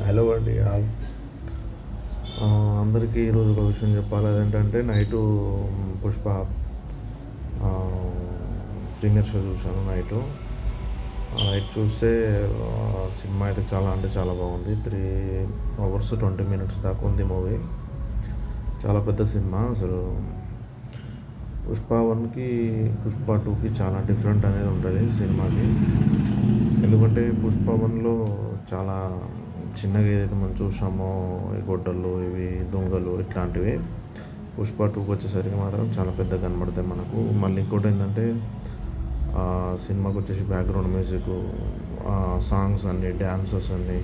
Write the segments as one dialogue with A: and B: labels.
A: Hello అండి అందరికీ ఈరోజు ఒక విషయం చెప్పాలి. అదేంటంటే నైటు పుష్ప ప్రీమియర్ షో చూశాను నైట్ చూస్తే సినిమా అయితే చాలా అంటే చాలా బాగుంది. 3 hours 20 minutes దాకా ఉంది మూవీ. చాలా పెద్ద సినిమా అసలు. పుష్ప 1కి పుష్ప 2కి చాలా డిఫరెంట్ అనేది ఉంటుంది సినిమాకి. ఎందుకంటే పుష్ప 1లో చాలా చిన్నగా ఏదైతే మనం చూసామో ఈ గొడ్డళ్ళు, ఇవి దొంగలు ఇట్లాంటివి, పుష్ప 2కి వచ్చేసరికి మాత్రం చాలా పెద్దగా కనబడతాయి మనకు. మళ్ళీ ఇంకోటి ఏంటంటే సినిమాకి వచ్చేసి బ్యాక్గ్రౌండ్ మ్యూజిక్, సాంగ్స్ అన్నీ, డ్యాన్సెస్ అన్నీ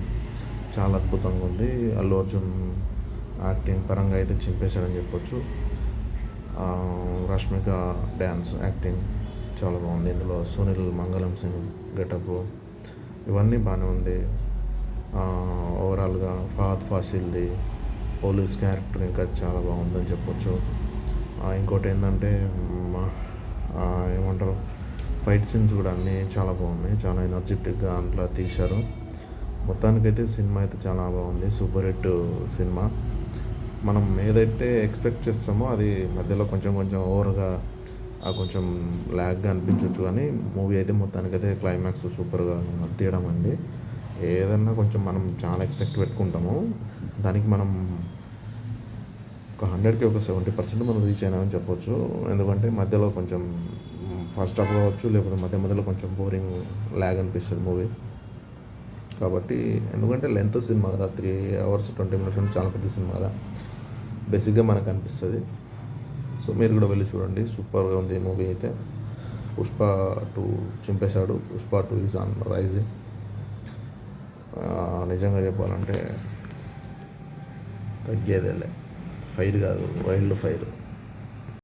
A: చాలా అద్భుతంగా ఉంది. అల్లు అర్జున్ యాక్టింగ్ పరంగా అయితే చింపేశాడని చెప్పొచ్చు. రష్మిక డ్యాన్స్ యాక్టింగ్ చాలా బాగుంది. ఇందులో సునీల్ మంగళం సింగ్ గెటప్ ఇవన్నీ బాగానే ఉంది. ఓవరాల్గా ఫహద్ ఫాసిల్ది పోలీస్ క్యారెక్టర్ ఇంకా చాలా బాగుందని చెప్పొచ్చు. ఇంకోటి ఏంటంటే ఏమంటారు, ఫైట్ సీన్స్ కూడా అన్నీ చాలా బాగున్నాయి. చాలా ఎనర్జెటిక్గా అట్లా తీశారు. మొత్తానికైతే సినిమా అయితే చాలా బాగుంది. Super hit cinema. మనం ఏదైతే ఎక్స్పెక్ట్ చేస్తామో అది మధ్యలో కొంచెం కొంచెం ఓవర్గా కొంచెం ల్యాగ్గా అనిపించవచ్చు, కానీ మూవీ అయితే మొత్తానికైతే క్లైమాక్స్ సూపర్గా తీయడం అయింది. ఏదన్నా కొంచెం మనం చాలా ఎక్స్పెక్ట్ పెట్టుకుంటాము, దానికి మనం ఒక 100కి ఒక 70% మనం రీచ్ అయినామని చెప్పొచ్చు. ఎందుకంటే మధ్యలో కొంచెం ఫస్ట్ హాఫ్ కావచ్చు, లేకపోతే మధ్యలో కొంచెం బోరింగ్ ల్యాగ్ అనిపిస్తుంది మూవీ. కాబట్టి ఎందుకంటే లెంత్ సినిమా కదా, 3 hours 20 minutes అంటే చాలా పెద్ద సినిమా కదా, బేసిక్గా మనకు అనిపిస్తుంది. సో మీరు కూడా వెళ్ళి చూడండి, సూపర్గా ఉంది మూవీ అయితే. పుష్ప 2 చింపేశాడు. Pushpa 2 is on rising. నిజంగా చెప్పాలంటే తగ్గేదేలే. ఫైర్ కాదు, వైల్డ్ ఫైర్.